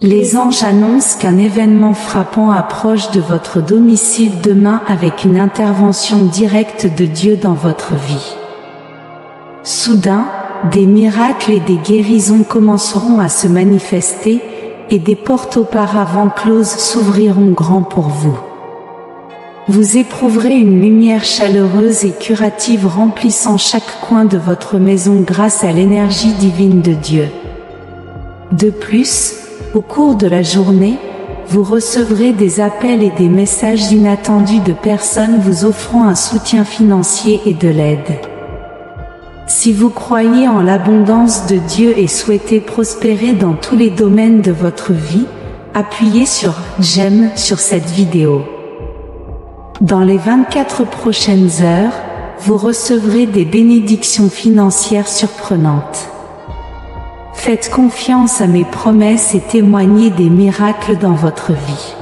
Les anges annoncent qu'un événement frappant approche de votre domicile demain avec une intervention directe de Dieu dans votre vie. Soudain, des miracles et des guérisons commenceront à se manifester, et des portes auparavant closes s'ouvriront grand pour vous. Vous éprouverez une lumière chaleureuse et curative remplissant chaque coin de votre maison grâce à l'énergie divine de Dieu. De plus, au cours de la journée, vous recevrez des appels et des messages inattendus de personnes vous offrant un soutien financier et de l'aide. Si vous croyez en l'abondance de Dieu et souhaitez prospérer dans tous les domaines de votre vie, appuyez sur « J'aime » sur cette vidéo. Dans les 24 prochaines heures, vous recevrez des bénédictions financières surprenantes. Faites confiance à mes promesses et témoignez des miracles dans votre vie.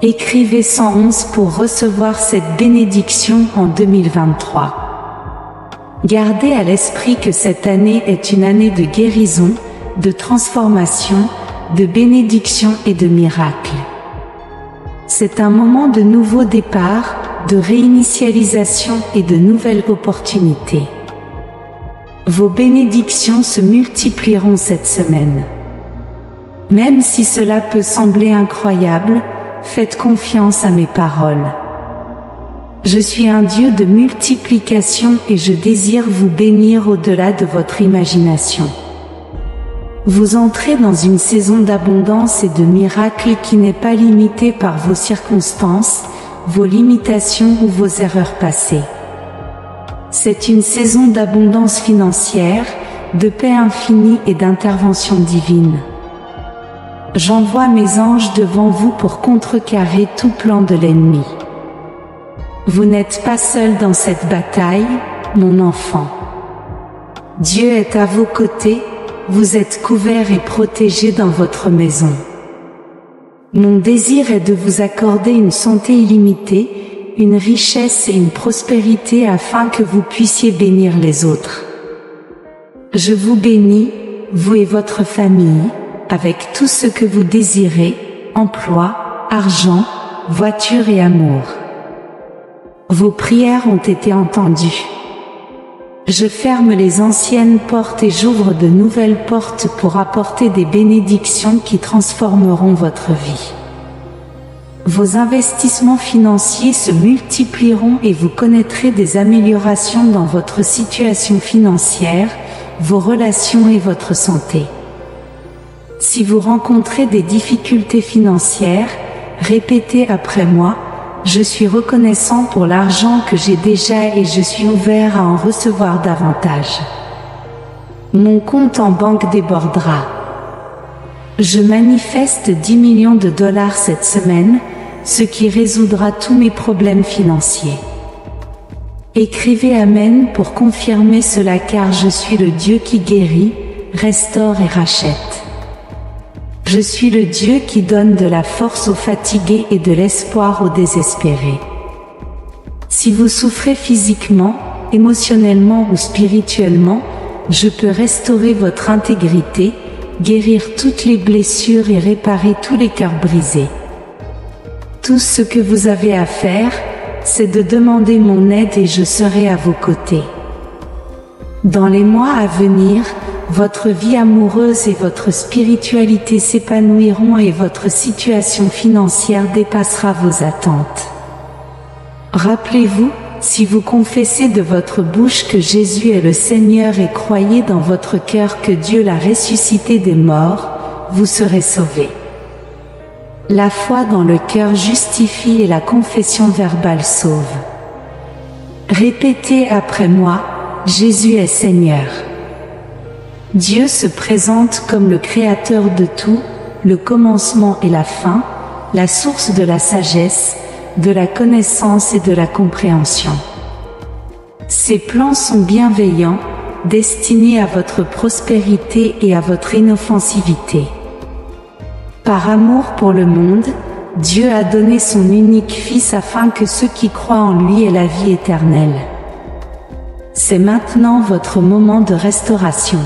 Écrivez 111 pour recevoir cette bénédiction en 2023. Gardez à l'esprit que cette année est une année de guérison, de transformation, de bénédiction et de miracles. C'est un moment de nouveau départ, de réinitialisation et de nouvelles opportunités. Vos bénédictions se multiplieront cette semaine. Même si cela peut sembler incroyable, faites confiance à mes paroles. Je suis un Dieu de multiplication et je désire vous bénir au-delà de votre imagination. Vous entrez dans une saison d'abondance et de miracles qui n'est pas limitée par vos circonstances, vos limitations ou vos erreurs passées. C'est une saison d'abondance financière, de paix infinie et d'intervention divine. J'envoie mes anges devant vous pour contrecarrer tout plan de l'ennemi. Vous n'êtes pas seul dans cette bataille, mon enfant. Dieu est à vos côtés, vous êtes couverts et protégés dans votre maison. Mon désir est de vous accorder une santé illimitée, une richesse et une prospérité afin que vous puissiez bénir les autres. Je vous bénis, vous et votre famille, avec tout ce que vous désirez, emploi, argent, voiture et amour. Vos prières ont été entendues. Je ferme les anciennes portes et j'ouvre de nouvelles portes pour apporter des bénédictions qui transformeront votre vie. Vos investissements financiers se multiplieront et vous connaîtrez des améliorations dans votre situation financière, vos relations et votre santé. Si vous rencontrez des difficultés financières, répétez après moi, je suis reconnaissant pour l'argent que j'ai déjà et je suis ouvert à en recevoir davantage. Mon compte en banque débordera. Je manifeste 10 millions de dollars cette semaine, ce qui résoudra tous mes problèmes financiers. Écrivez Amen pour confirmer cela car je suis le Dieu qui guérit, restaure et rachète. Je suis le Dieu qui donne de la force aux fatigués et de l'espoir aux désespérés. Si vous souffrez physiquement, émotionnellement ou spirituellement, je peux restaurer votre intégrité, guérir toutes les blessures et réparer tous les cœurs brisés. Tout ce que vous avez à faire, c'est de demander mon aide et je serai à vos côtés. Dans les mois à venir, votre vie amoureuse et votre spiritualité s'épanouiront et votre situation financière dépassera vos attentes. Rappelez-vous, si vous confessez de votre bouche que Jésus est le Seigneur et croyez dans votre cœur que Dieu l'a ressuscité des morts, vous serez sauvés. La foi dans le cœur justifie et la confession verbale sauve. Répétez après moi, Jésus est Seigneur. Dieu se présente comme le Créateur de tout, le commencement et la fin, la source de la sagesse, de la connaissance et de la compréhension. Ses plans sont bienveillants, destinés à votre prospérité et à votre inoffensivité. Par amour pour le monde, Dieu a donné son unique Fils afin que ceux qui croient en lui aient la vie éternelle. C'est maintenant votre moment de restauration.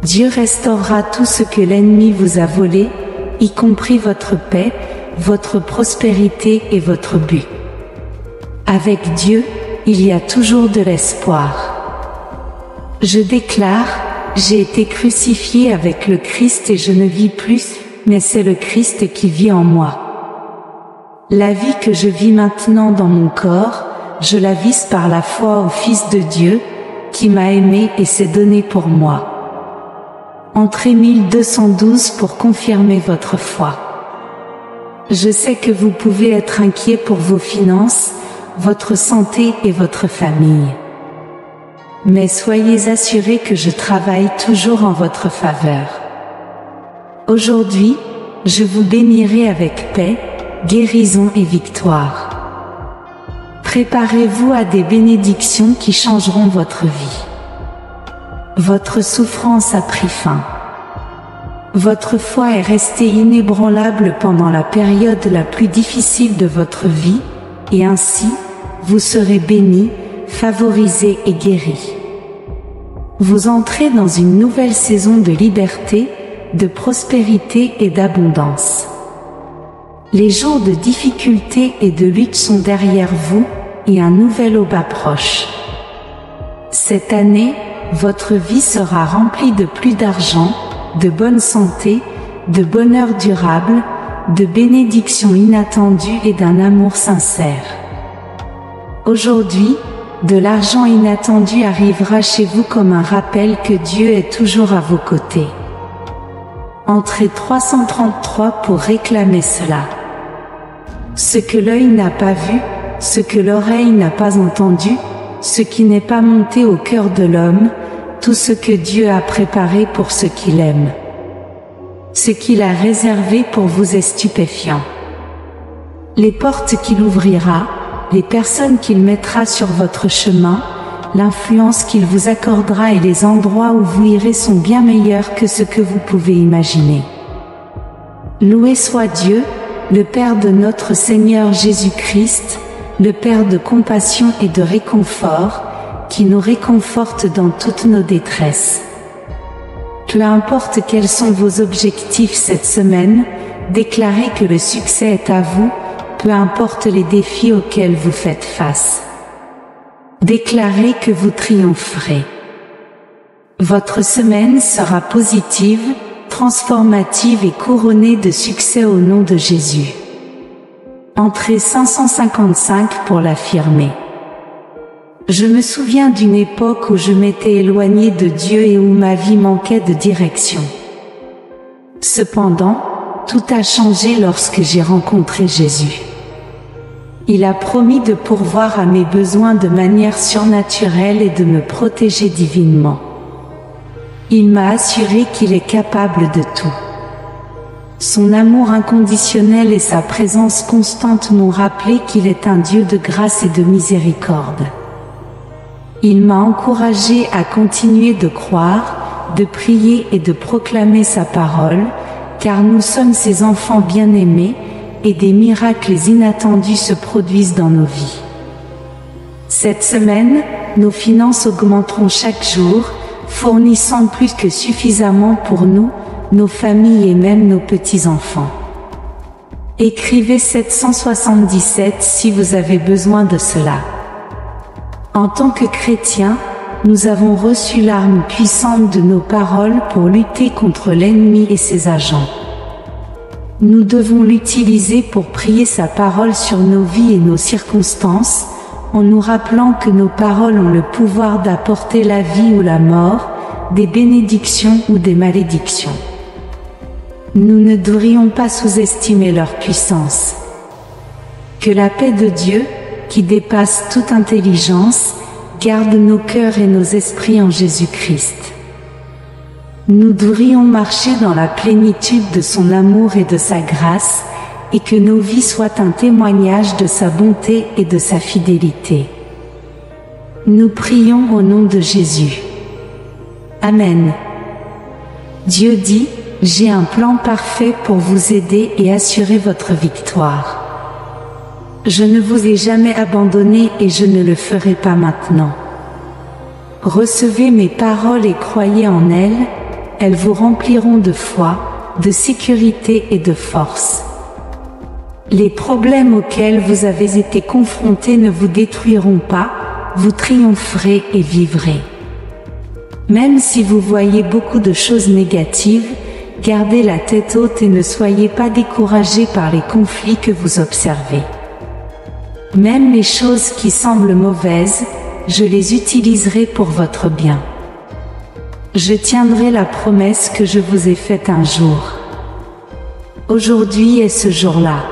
Dieu restaurera tout ce que l'ennemi vous a volé, y compris votre paix, votre prospérité et votre but. Avec Dieu, il y a toujours de l'espoir. Je déclare, j'ai été crucifié avec le Christ et je ne vis plus, mais c'est le Christ qui vit en moi. La vie que je vis maintenant dans mon corps, je la vis par la foi au Fils de Dieu, qui m'a aimé et s'est donné pour moi. Entrez 1212 pour confirmer votre foi. Je sais que vous pouvez être inquiet pour vos finances, votre santé et votre famille. Mais soyez assurés que je travaille toujours en votre faveur. Aujourd'hui, je vous bénirai avec paix, guérison et victoire. Préparez-vous à des bénédictions qui changeront votre vie. Votre souffrance a pris fin. Votre foi est restée inébranlable pendant la période la plus difficile de votre vie, et ainsi, vous serez béni, favorisé et guéri. Vous entrez dans une nouvelle saison de liberté, de prospérité et d'abondance. Les jours de difficulté et de lutte sont derrière vous, et un nouvel aube approche. Cette année, votre vie sera remplie de plus d'argent, de bonne santé, de bonheur durable, de bénédictions inattendues et d'un amour sincère. Aujourd'hui, de l'argent inattendu arrivera chez vous comme un rappel que Dieu est toujours à vos côtés. Entrez 333 pour réclamer cela. Ce que l'œil n'a pas vu, ce que l'oreille n'a pas entendu, ce qui n'est pas monté au cœur de l'homme, tout ce que Dieu a préparé pour ceux qui l'aiment. Ce qu'il a réservé pour vous est stupéfiant. Les portes qu'il ouvrira, les personnes qu'il mettra sur votre chemin, l'influence qu'il vous accordera et les endroits où vous irez sont bien meilleurs que ce que vous pouvez imaginer. Loué soit Dieu, le Père de notre Seigneur Jésus-Christ, le Père de compassion et de réconfort, qui nous réconforte dans toutes nos détresses. Peu importe quels sont vos objectifs cette semaine, déclarez que le succès est à vous, peu importe les défis auxquels vous faites face. Déclarez que vous triompherez. Votre semaine sera positive, transformative et couronnée de succès au nom de Jésus. Entrez 555 pour l'affirmer. Je me souviens d'une époque où je m'étais éloigné de Dieu et où ma vie manquait de direction. Cependant, tout a changé lorsque j'ai rencontré Jésus. Il a promis de pourvoir à mes besoins de manière surnaturelle et de me protéger divinement. Il m'a assuré qu'il est capable de tout. Son amour inconditionnel et sa présence constante m'ont rappelé qu'il est un Dieu de grâce et de miséricorde. Il m'a encouragé à continuer de croire, de prier et de proclamer sa parole, car nous sommes ses enfants bien-aimés, et des miracles inattendus se produisent dans nos vies. Cette semaine, nos finances augmenteront chaque jour, fournissant plus que suffisamment pour nous, nos familles et même nos petits-enfants. Écrivez 777 si vous avez besoin de cela. En tant que chrétiens, nous avons reçu l'arme puissante de nos paroles pour lutter contre l'ennemi et ses agents. Nous devons l'utiliser pour prier sa parole sur nos vies et nos circonstances, en nous rappelant que nos paroles ont le pouvoir d'apporter la vie ou la mort, des bénédictions ou des malédictions. Nous ne devrions pas sous-estimer leur puissance. Que la paix de Dieu, qui dépasse toute intelligence, garde nos cœurs et nos esprits en Jésus-Christ. Nous devrions marcher dans la plénitude de son amour et de sa grâce, et que nos vies soient un témoignage de sa bonté et de sa fidélité. Nous prions au nom de Jésus. Amen. Dieu dit, « J'ai un plan parfait pour vous aider et assurer votre victoire. Je ne vous ai jamais abandonné et je ne le ferai pas maintenant. Recevez mes paroles et croyez en elles, elles vous rempliront de foi, de sécurité et de force. Les problèmes auxquels vous avez été confrontés ne vous détruiront pas, vous triompherez et vivrez. Même si vous voyez beaucoup de choses négatives, gardez la tête haute et ne soyez pas découragés par les conflits que vous observez. Même les choses qui semblent mauvaises, je les utiliserai pour votre bien. Je tiendrai la promesse que je vous ai faite un jour. Aujourd'hui est ce jour-là.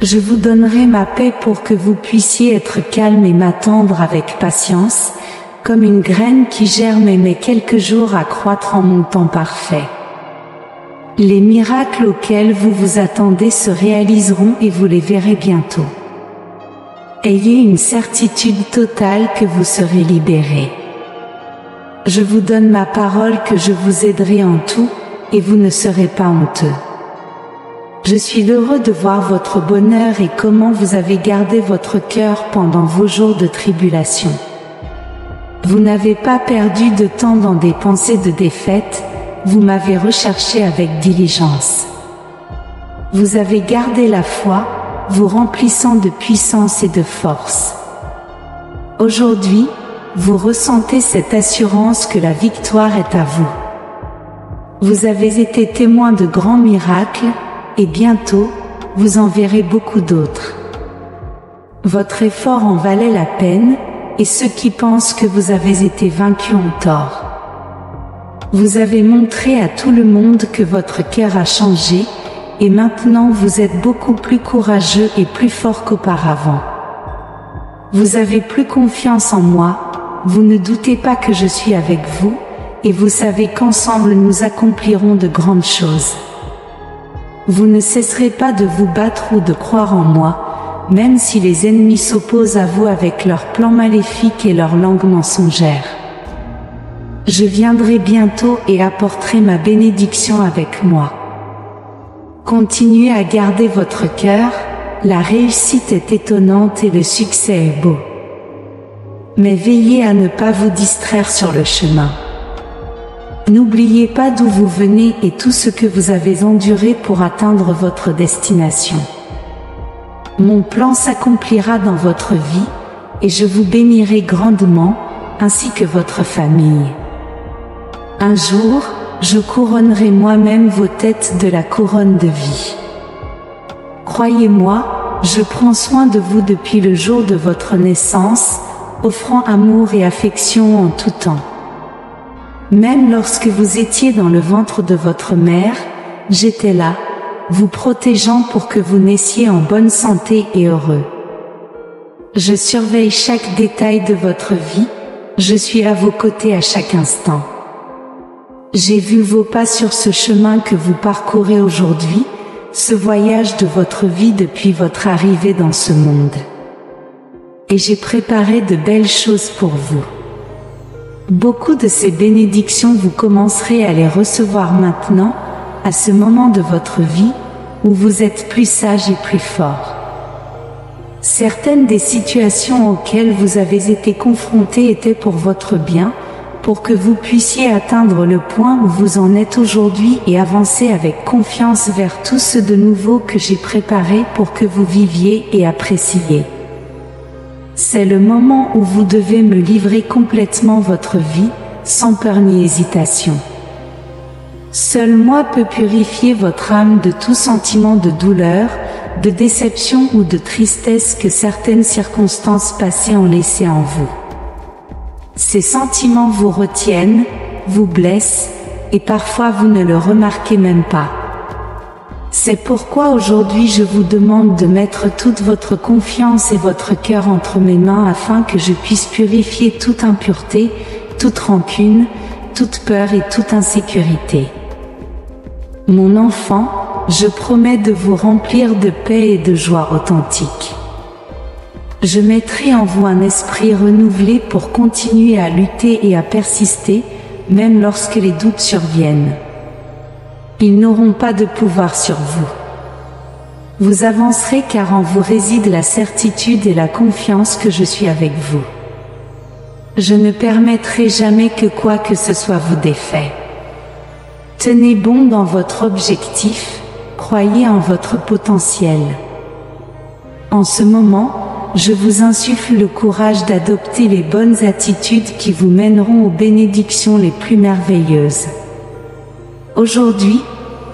Je vous donnerai ma paix pour que vous puissiez être calme et m'attendre avec patience, comme une graine qui germe et met quelques jours à croître en mon temps parfait. Les miracles auxquels vous vous attendez se réaliseront et vous les verrez bientôt. Ayez une certitude totale que vous serez libérés. Je vous donne ma parole que je vous aiderai en tout, et vous ne serez pas honteux. Je suis heureux de voir votre bonheur et comment vous avez gardé votre cœur pendant vos jours de tribulation. Vous n'avez pas perdu de temps dans des pensées de défaite, vous m'avez recherché avec diligence. Vous avez gardé la foi, vous remplissant de puissance et de force. Aujourd'hui, vous ressentez cette assurance que la victoire est à vous. Vous avez été témoin de grands miracles, et bientôt, vous en verrez beaucoup d'autres. Votre effort en valait la peine, et ceux qui pensent que vous avez été vaincus ont tort. Vous avez montré à tout le monde que votre cœur a changé, et maintenant vous êtes beaucoup plus courageux et plus fort qu'auparavant. Vous avez plus confiance en moi, vous ne doutez pas que je suis avec vous, et vous savez qu'ensemble nous accomplirons de grandes choses. Vous ne cesserez pas de vous battre ou de croire en moi, même si les ennemis s'opposent à vous avec leurs plans maléfiques et leurs langues mensongères. Je viendrai bientôt et apporterai ma bénédiction avec moi. Continuez à garder votre cœur, la réussite est étonnante et le succès est beau. Mais veillez à ne pas vous distraire sur le chemin. N'oubliez pas d'où vous venez et tout ce que vous avez enduré pour atteindre votre destination. Mon plan s'accomplira dans votre vie, et je vous bénirai grandement, ainsi que votre famille. Un jour, je couronnerai moi-même vos têtes de la couronne de vie. Croyez-moi, je prends soin de vous depuis le jour de votre naissance, offrant amour et affection en tout temps. Même lorsque vous étiez dans le ventre de votre mère, j'étais là, vous protégeant pour que vous naissiez en bonne santé et heureux. Je surveille chaque détail de votre vie, je suis à vos côtés à chaque instant. J'ai vu vos pas sur ce chemin que vous parcourez aujourd'hui, ce voyage de votre vie depuis votre arrivée dans ce monde. Et j'ai préparé de belles choses pour vous. Beaucoup de ces bénédictions vous commencerez à les recevoir maintenant, à ce moment de votre vie, où vous êtes plus sage et plus fort. Certaines des situations auxquelles vous avez été confrontés étaient pour votre bien, pour que vous puissiez atteindre le point où vous en êtes aujourd'hui et avancer avec confiance vers tout ce de nouveau que j'ai préparé pour que vous viviez et appréciiez. C'est le moment où vous devez me livrer complètement votre vie, sans peur ni hésitation. Seul moi peux purifier votre âme de tout sentiment de douleur, de déception ou de tristesse que certaines circonstances passées ont laissé en vous. Ces sentiments vous retiennent, vous blessent, et parfois vous ne le remarquez même pas. C'est pourquoi aujourd'hui je vous demande de mettre toute votre confiance et votre cœur entre mes mains afin que je puisse purifier toute impureté, toute rancune, toute peur et toute insécurité. Mon enfant, je promets de vous remplir de paix et de joie authentique. Je mettrai en vous un esprit renouvelé pour continuer à lutter et à persister, même lorsque les doutes surviennent. Ils n'auront pas de pouvoir sur vous. Vous avancerez car en vous réside la certitude et la confiance que je suis avec vous. Je ne permettrai jamais que quoi que ce soit vous défait. Tenez bon dans votre objectif, croyez en votre potentiel. En ce moment, je vous insuffle le courage d'adopter les bonnes attitudes qui vous mèneront aux bénédictions les plus merveilleuses. Aujourd'hui,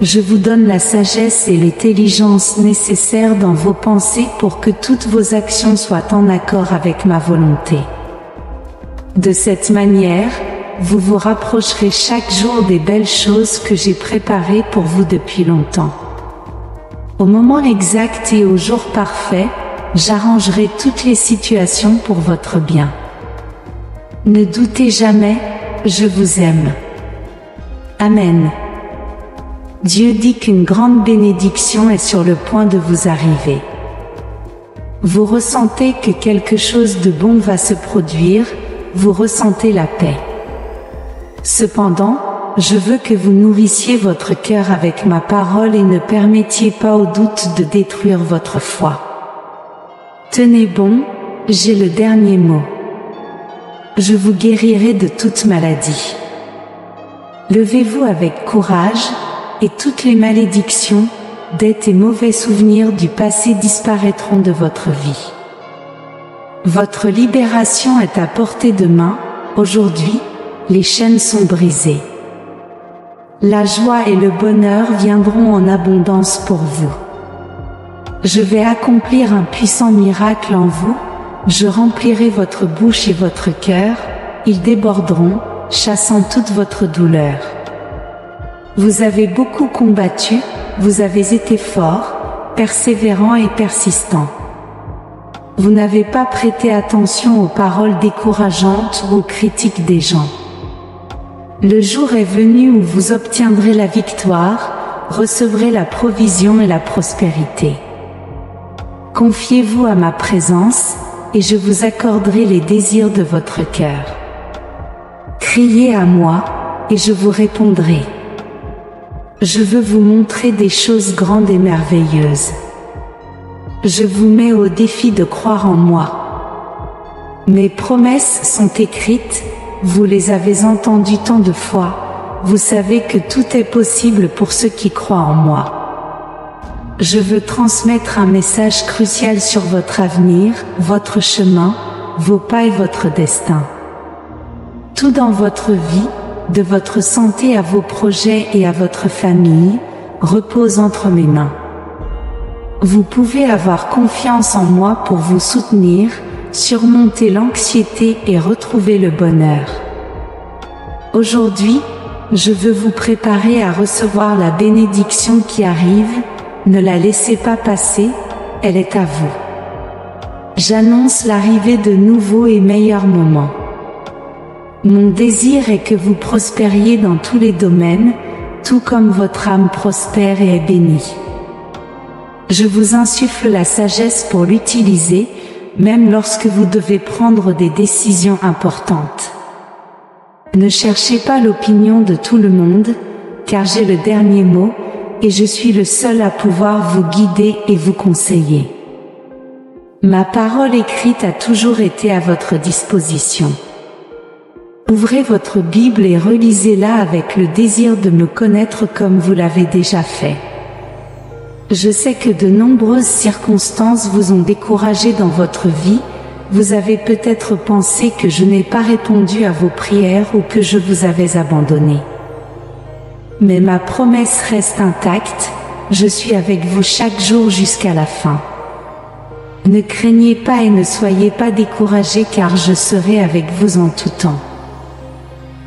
je vous donne la sagesse et l'intelligence nécessaires dans vos pensées pour que toutes vos actions soient en accord avec ma volonté. De cette manière, vous vous rapprocherez chaque jour des belles choses que j'ai préparées pour vous depuis longtemps. Au moment exact et au jour parfait, j'arrangerai toutes les situations pour votre bien. Ne doutez jamais, je vous aime. Amen. Dieu dit qu'une grande bénédiction est sur le point de vous arriver. Vous ressentez que quelque chose de bon va se produire, vous ressentez la paix. Cependant, je veux que vous nourrissiez votre cœur avec ma parole et ne permettiez pas au doute de détruire votre foi. Tenez bon, j'ai le dernier mot. Je vous guérirai de toute maladie. Levez-vous avec courage, et toutes les malédictions, dettes et mauvais souvenirs du passé disparaîtront de votre vie. Votre libération est à portée de main, aujourd'hui, les chaînes sont brisées. La joie et le bonheur viendront en abondance pour vous. Je vais accomplir un puissant miracle en vous, je remplirai votre bouche et votre cœur, ils déborderont, chassant toute votre douleur. Vous avez beaucoup combattu, vous avez été fort, persévérant et persistant. Vous n'avez pas prêté attention aux paroles décourageantes ou aux critiques des gens. Le jour est venu où vous obtiendrez la victoire, recevrez la provision et la prospérité. Confiez-vous à ma présence, et je vous accorderai les désirs de votre cœur. Criez à moi, et je vous répondrai. Je veux vous montrer des choses grandes et merveilleuses. Je vous mets au défi de croire en moi. Mes promesses sont écrites, vous les avez entendues tant de fois, vous savez que tout est possible pour ceux qui croient en moi. Je veux transmettre un message crucial sur votre avenir, votre chemin, vos pas et votre destin. Tout dans votre vie, de votre santé à vos projets et à votre famille, repose entre mes mains. Vous pouvez avoir confiance en moi pour vous soutenir, surmonter l'anxiété et retrouver le bonheur. Aujourd'hui, je veux vous préparer à recevoir la bénédiction qui arrive, ne la laissez pas passer, elle est à vous. J'annonce l'arrivée de nouveaux et meilleurs moments. Mon désir est que vous prospériez dans tous les domaines, tout comme votre âme prospère et est bénie. Je vous insuffle la sagesse pour l'utiliser, même lorsque vous devez prendre des décisions importantes. Ne cherchez pas l'opinion de tout le monde, car j'ai le dernier mot, et je suis le seul à pouvoir vous guider et vous conseiller. Ma parole écrite a toujours été à votre disposition. Ouvrez votre Bible et relisez-la avec le désir de me connaître comme vous l'avez déjà fait. Je sais que de nombreuses circonstances vous ont découragé dans votre vie, vous avez peut-être pensé que je n'ai pas répondu à vos prières ou que je vous avais abandonné. Mais ma promesse reste intacte, je suis avec vous chaque jour jusqu'à la fin. Ne craignez pas et ne soyez pas découragés car je serai avec vous en tout temps.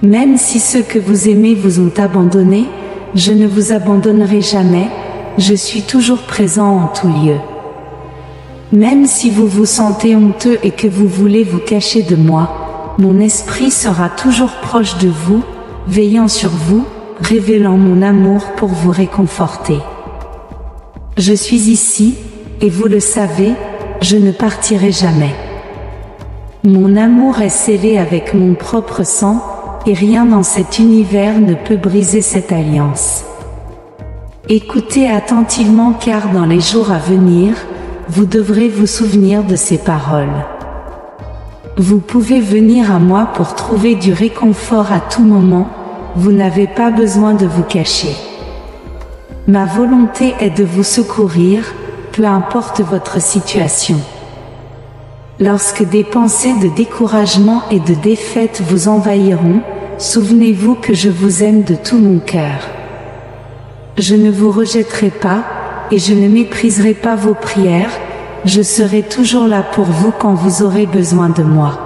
Même si ceux que vous aimez vous ont abandonné, je ne vous abandonnerai jamais, je suis toujours présent en tout lieu. Même si vous vous sentez honteux et que vous voulez vous cacher de moi, mon esprit sera toujours proche de vous, veillant sur vous, révélant mon amour pour vous réconforter. Je suis ici, et vous le savez, je ne partirai jamais. Mon amour est scellé avec mon propre sang, et rien dans cet univers ne peut briser cette alliance. Écoutez attentivement car dans les jours à venir, vous devrez vous souvenir de ces paroles. Vous pouvez venir à moi pour trouver du réconfort à tout moment, vous n'avez pas besoin de vous cacher. Ma volonté est de vous secourir, peu importe votre situation. Lorsque des pensées de découragement et de défaite vous envahiront, souvenez-vous que je vous aime de tout mon cœur. Je ne vous rejetterai pas, et je ne mépriserai pas vos prières, je serai toujours là pour vous quand vous aurez besoin de moi.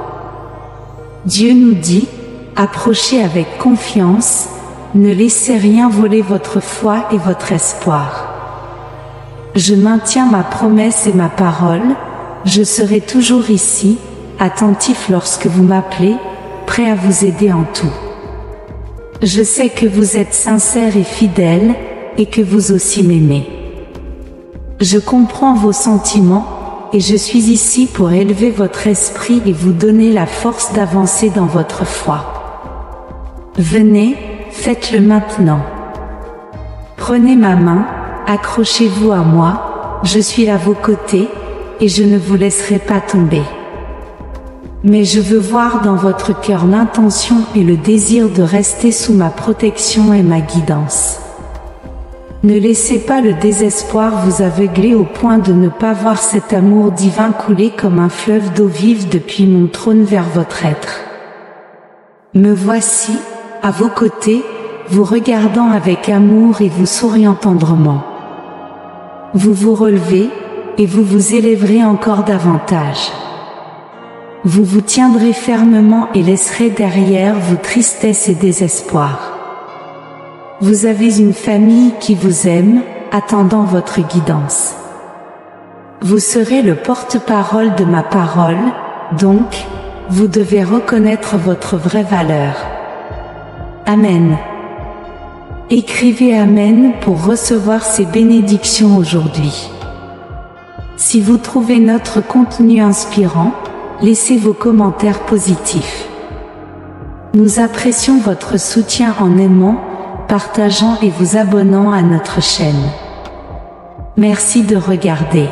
Dieu nous dit, approchez avec confiance, ne laissez rien voler votre foi et votre espoir. Je maintiens ma promesse et ma parole, je serai toujours ici, attentif lorsque vous m'appelez, prêt à vous aider en tout. Je sais que vous êtes sincère et fidèle, et que vous aussi m'aimez. Je comprends vos sentiments, et je suis ici pour élever votre esprit et vous donner la force d'avancer dans votre foi. Venez, faites-le maintenant. Prenez ma main, accrochez-vous à moi, je suis à vos côtés, et je ne vous laisserai pas tomber. Mais je veux voir dans votre cœur l'intention et le désir de rester sous ma protection et ma guidance. Ne laissez pas le désespoir vous aveugler au point de ne pas voir cet amour divin couler comme un fleuve d'eau vive depuis mon trône vers votre être. Me voici, à vos côtés, vous regardant avec amour et vous souriant tendrement. Vous vous relevez, et vous vous élèverez encore davantage. Vous vous tiendrez fermement et laisserez derrière vous tristesse et désespoir. Vous avez une famille qui vous aime, attendant votre guidance. Vous serez le porte-parole de ma parole, donc, vous devez reconnaître votre vraie valeur. Amen. Écrivez Amen pour recevoir ces bénédictions aujourd'hui. Si vous trouvez notre contenu inspirant, laissez vos commentaires positifs. Nous apprécions votre soutien en aimant, partageant et vous abonnant à notre chaîne. Merci de regarder.